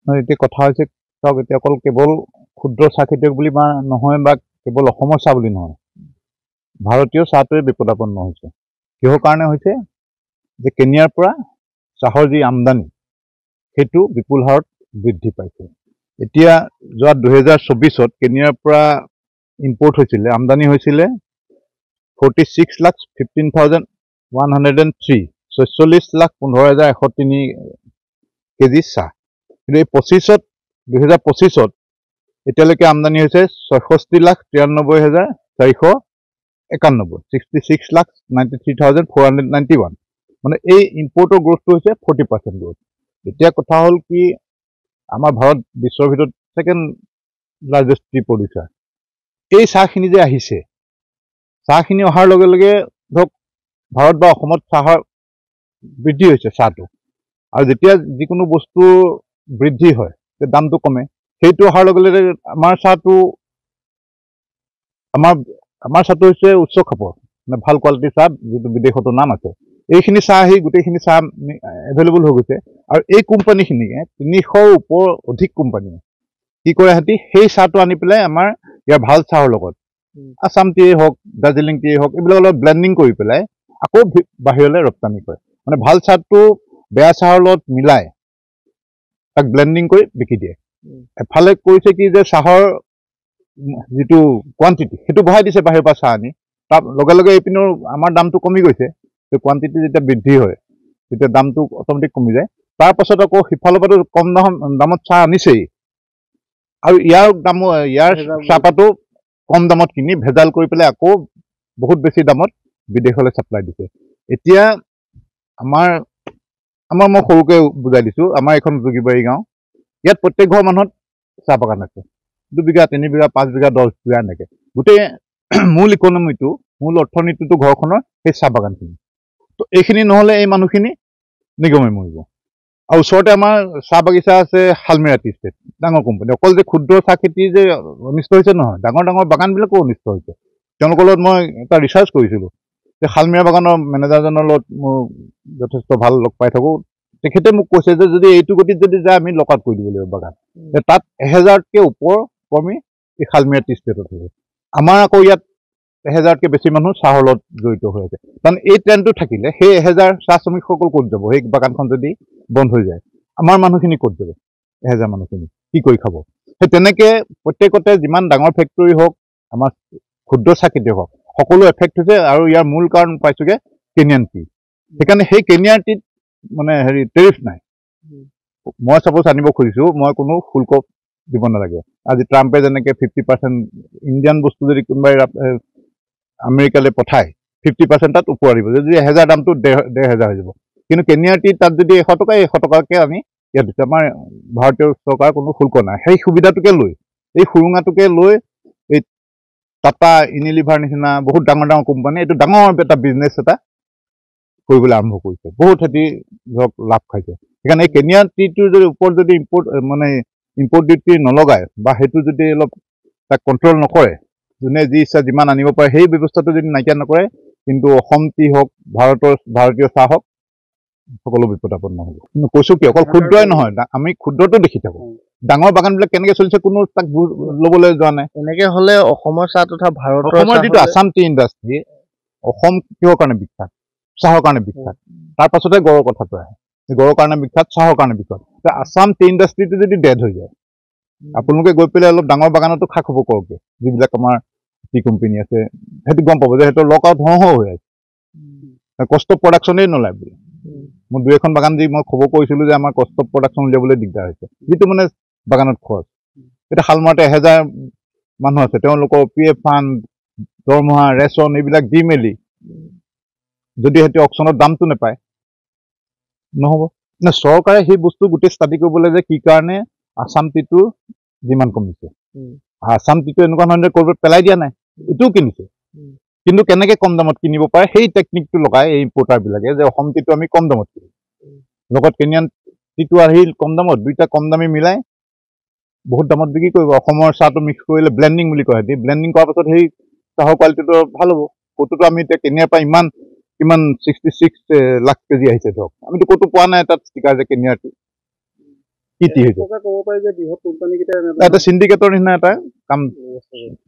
এতিয়া কথা হৈছে চাওক এতিয়া অকল কেৱল ক্ষুদ্ৰ চাহ খেতিয়ক বুলি নহয় বা কেৱল অসমৰ চাহ বুলি নহয়, ভাৰতীয় চাহটোৱে বিপদাপন্ন হৈছে। কিহৰ কাৰণে হৈছে যে কেনিয়াৰ পৰা চাহৰ যি আমদানি সেইটো বিপুল হাৰত বৃদ্ধি পাইছে। এতিয়া যোৱা 2024 কেনিয়াৰ পৰা ইম্পৰ্ট হৈছিলে, আমদানি হৈছিলে 46,15,103, 46,15,103 কেজি চাহ। কিন্তু এই 2025 এতিয়ালৈকে আমদানি হৈছে 66,93,491, 66,93,491। মানে এই ইম্পৰ্টৰ গ্ৰোথটো হৈছে 40% গ্ৰোথ। এতিয়া কথা হ'ল কি, আমাৰ ভাৰত বিশ্বৰ ভিতৰত ছেকেণ্ড লাৰ্জেষ্ট টি প্ৰডিউচাৰ। এই চাহখিনি যে আহিছে, চাহখিনি অহাৰ লগে লগে ধৰক ভাৰত বা অসমত চাহৰ বৃদ্ধি হৈছে চাহটো, আৰু যেতিয়া যিকোনো বস্তু বৃদ্ধি হয় দামটো কমে, সেইটো অহাৰ লগে লগে আমাৰ চাহটো হৈছে উচ্চ খাপৰ, মানে ভাল কোৱালিটিৰ চাহ, যিটো বিদেশতো নাম আছে। এইখিনি চাহ আহি গোটেইখিনি চাহ এভেইলেবল হৈ গৈছে, আৰু এই কোম্পানীখিনিয়ে 300ৰ ওপৰ অধিক কোম্পানীয়ে কি কৰে, সিহঁতি সেই চাহটো আনি পেলাই আমাৰ ইয়াৰ ভাল চাহৰ লগত আছাম টিয়েই হওক, দাৰ্জিলিং টিয়েই হওক, এইবিলাক অলপ ব্লেণ্ডিং কৰি পেলাই আকৌ বাহিৰলৈ ৰপ্তানি কৰে। মানে ভাল চাহটো বেয়া চাহৰ লগত মিলাই তাক ব্লেণ্ডিং কৰি বিকি দিয়ে। এফালে কৰিছে কি যে চাহৰ যিটো কোৱান্টিটি সেইটো বঢ়াই দিছে বাহিৰৰ পৰা চাহ আনি, তাৰ লগে লগে এইপিনৰ আমাৰ দামটো কমি গৈছে। কোৱান্টিটি যেতিয়া বৃদ্ধি হয় তেতিয়া দামটো অট'মেটিক কমি যায়। তাৰ পাছত আকৌ সিফালৰ পৰাতো কম দামত চাহ আনিছেই, আৰু ইয়াৰ চাহপাতো কম দামত কিনি ভেজাল কৰি পেলাই আকৌ বহুত বেছি দামত বিদেশলৈ ছাপ্লাই দিছে। এতিয়া আমাৰ মই সৰুকৈ বুজাই দিছোঁ, আমাৰ এখন যোগীবাৰী গাঁও, ইয়াত প্ৰত্যেক ঘৰ মানুহত চাহ বাগান আছে, 2 বিঘা 3 বিঘা 5 বিঘা 10 বিঘা এনেকৈ। গোটেই মূল অৰ্থনীতিটো ঘৰখনৰ সেই চাহ বাগানখিনি। তো এইখিনি নহ'লে এই মানুহখিনি নিগমে মৰিব। আৰু ওচৰতে আমাৰ চাহ বাগিচা আছে, শালমেৰা টি ষ্টেট, ডাঙৰ কোম্পানী। অকল যে ক্ষুদ্ৰ চাহ খেতি যে অনিষ্ট হৈছে নহয়, ডাঙৰ ডাঙৰ বাগানবিলাকো অনিষ্ট হৈছে। তেওঁলোকৰ লগত মই এটা ৰিচাৰ্চ কৰিছিলোঁ যে শালমেৰা বাগানৰ মেনেজাৰজনৰ লগত মোৰ যথেষ্ট ভাল লগ পাই থাকোঁ। তেখেতে মোক কৈছে যে যদি এইটো গতিত যদি যায় আমি লক আউট কৰি দিব লাগিব বাগান। তাত 1000তকৈ ওপৰ কৰ্মী এই শালমেৰা টি ষ্টেটত হ'ব। আমাৰ আকৌ ইয়াত 1000তকৈ বেছি মানুহ চাহৰ লগত জড়িত হৈ আছে। কাৰণ এই ট্ৰেণ্ডটো থাকিলে সেই 1000 চাহ শ্ৰমিকসকল ক'ত যাব? সেই বাগানখন যদি বন্ধ হৈ যায়, আমাৰ মানুহখিনি ক'ত যাব? 1000 মানুহখিনি কি কৰি খাব? সেই তেনেকৈ প্ৰত্যেকতে যিমান ডাঙৰ ফেক্টৰী হওক, আমাৰ ক্ষুদ্ৰ চাহ খেতিয়ক হওক, সকলো এফেক্ট হৈছে। আৰু ইয়াৰ মূল কাৰণ পাইছোঁগৈ কেনিয়ান টি। সেইকাৰণে সেই কেনিয়ান টিত মানে টেৰিফ নাই। মই চাপ'জ আনিব খুজিছোঁ, মই কোনো শুল্ক দিব নালাগে। আজি ট্ৰাম্পে যেনেকৈ 50% ইণ্ডিয়ান বস্তু যদি কোনোবাই আমেৰিকালৈ পঠায়, 50% তাত ওপৰ দিব। যদি 1000 দামটো 1500 হৈ যাব। কিন্তু কেনিয়াৰ টি তাত যদি 100 টকা, 100 টকাকৈ আমি ইয়াত দিছোঁ। আমাৰ ভাৰতীয় চৰকাৰৰ কোনো শুল্ক নাই। সেই সুবিধাটোকে লৈ, এই সুৰুঙাটোকে লৈ এই টাটা, ইউনিলিভাৰ নিচিনা বহুত ডাঙৰ ডাঙৰ কোম্পানী এইটো ডাঙৰ এটা বিজনেছ এটা কৰিবলৈ আৰম্ভ কৰিছে। বহুত সিহঁতি ধৰক লাভ খাইছে। সেইকাৰণে এই কেনিয়াৰ টিটোৰ যদি ওপৰত যদি ইম্পৰ্ট ডিউটি নলগায় বা সেইটো যদি অলপ তাক কণ্ট্ৰল নকৰে, যোনে যি ইচ্ছা যিমান আনিব পাৰে সেই ব্যৱস্থাটো যদি নাইকিয়া নকৰে, কিন্তু অসম টি হওক, ভাৰতীয় চাহ হওক, সকলো বিপদাপন্ন হ'ব। কিন্তু কৈছোঁ কি, অকল ক্ষুদ্ৰই নহয়, আমি ক্ষুদ্ৰটো দেখি থাকোঁ। ডাঙৰ বাগানবিলাক কেনেকৈ চলিছে কোনো তাক ল'বলৈ যোৱা নাই। এনেকৈ হ'লে অসমৰ চাহ তথা অসমৰ যিটো আছাম টি ইণ্ডাষ্ট্ৰী, অসম কিহৰ কাৰণে বিখ্যাত? চাহৰ কাৰণে বিখ্যাত। তাৰ পাছতে গড়ৰ কথাটো আহে। গড়ৰ কাৰণে বিখ্যাত, চাহৰ কাৰণে বিখ্যাত। আছাম টি ইণ্ডাষ্ট্ৰীটো যদি ডেড হৈ যায়, আপোনালোকে গৈ পেলাই অলপ ডাঙৰ বাগানতো খা খবৰ কৰকে, যিবিলাক আমাৰ টি কোম্পানী আছে, সেইটো গম পাব যে সিহঁতৰ লক আউট হওঁ হৈ আছে, কষ্ট অফ প্ৰডাকশ্যনেই নোলায় বুলি। মোৰ 2-এখন বাগান যি মই খবৰ কৰিছিলোঁ যে আমাৰ কষ্ট অফ প্ৰডাকশ্যন উলিয়াবলৈ দিগদাৰ হৈছে, যিটো মানে বাগানত খৰচ। এতিয়া শালমৰাতে 1000 মানুহ আছে, তেওঁলোকৰ PF ফাণ্ড, দৰমহা, ৰেচন এইবিলাক দি মেলি যদি সিহঁতে অকশ্যনত দামটো নাপায়, নহ'ব। চৰকাৰে সেই বস্তু গোটেই ষ্টাডি কৰিব লাগে যে কি কাৰণে আছাম টিটো যিমান কমিছে। আছাম টিটো এনেকুৱা ধৰণে কৰিব পেলাই দিয়া নাই, এইটোও কিনিছে। কিন্তু কেনেকৈ কম দামত কিনিব পাৰে সেই টেকনিকটো লগাই এই ইম্পৰ্টাৰবিলাকে যে অসম টিটো আমি কম দামত কিনিম, লগত কেনিয়ান টিটো আহিল কম দামত, দুইটা কম দামী মিলাই বহুত দামত বিক্ৰী কৰিব। অসমৰ চাহটো মিক্স কৰিলে ব্লেণ্ডিং বুলি কয়। ব্লেণ্ডিং কৰাৰ পাছত সেই চাহৰ কোৱালিটিটো ভাল হ'ব। ক'তোতো আমি এতিয়া কেনিয়াৰ পৰা কিমান 66 লাখ কেজি আহিছে ধৰক, আমিতো ক'তো পোৱা নাই তাত ষ্টিকাৰ যে কেনিয়াৰ টি। কি হৈছে ক'ব পাৰি যে বৃহৎ কোম্পানীকেইটা এটা চিণ্ডিকেটৰ নিচিনা এটা কাম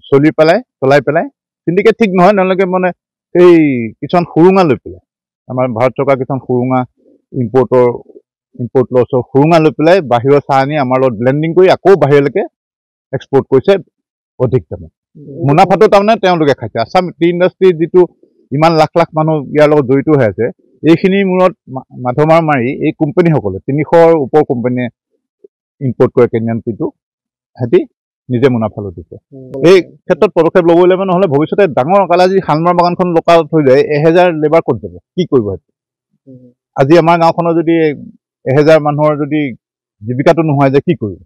চলাই পেলাই চিণ্ডিকেট ঠিক নহয়, তেওঁলোকে মানে সেই কিছুমান সুৰুঙা লৈ পেলাই আমাৰ ভাৰত চৰকাৰ কিছুমান সুৰুঙা ইম্পৰ্ট লছৰ সুৰুঙা লৈ পেলাই বাহিৰৰ চাহ আনি আমাৰ লগত ব্লেণ্ডিং কৰি আকৌ বাহিৰলৈকে এক্সপৰ্ট কৰিছে অধিক দামত। মুনাফাটো তাৰমানে তেওঁলোকে খাইছে। আছাম টি ইণ্ডাষ্ট্ৰী যিটো ইমান লাখ লাখ মানুহ ইয়াৰ লগত জড়িত হৈ আছে, এইখিনিৰ মূৰত মাধমাৰ মাৰি এই কোম্পানীসকলে 300ৰ ওপৰ কোম্পানীয়ে ইম্পৰ্ট কৰে কেনিয়ান টিটো, সিহঁতি নিজে মুনাফা লুটিছে। এই ক্ষেত্ৰত পদক্ষেপ ল'ব লাগিব, নহ'লে ভৱিষ্যতে ডাঙৰ কালে আজি শালমৰা বাগানখন লোকাল হৈ যায়, 1000 লেবাৰ ক'ত যাব, কি কৰিব? আজি আমাৰ গাঁওখনৰ যদি 1000 মানুহৰ যদি জীৱিকাটো নোহোৱা যায় কি কৰিব?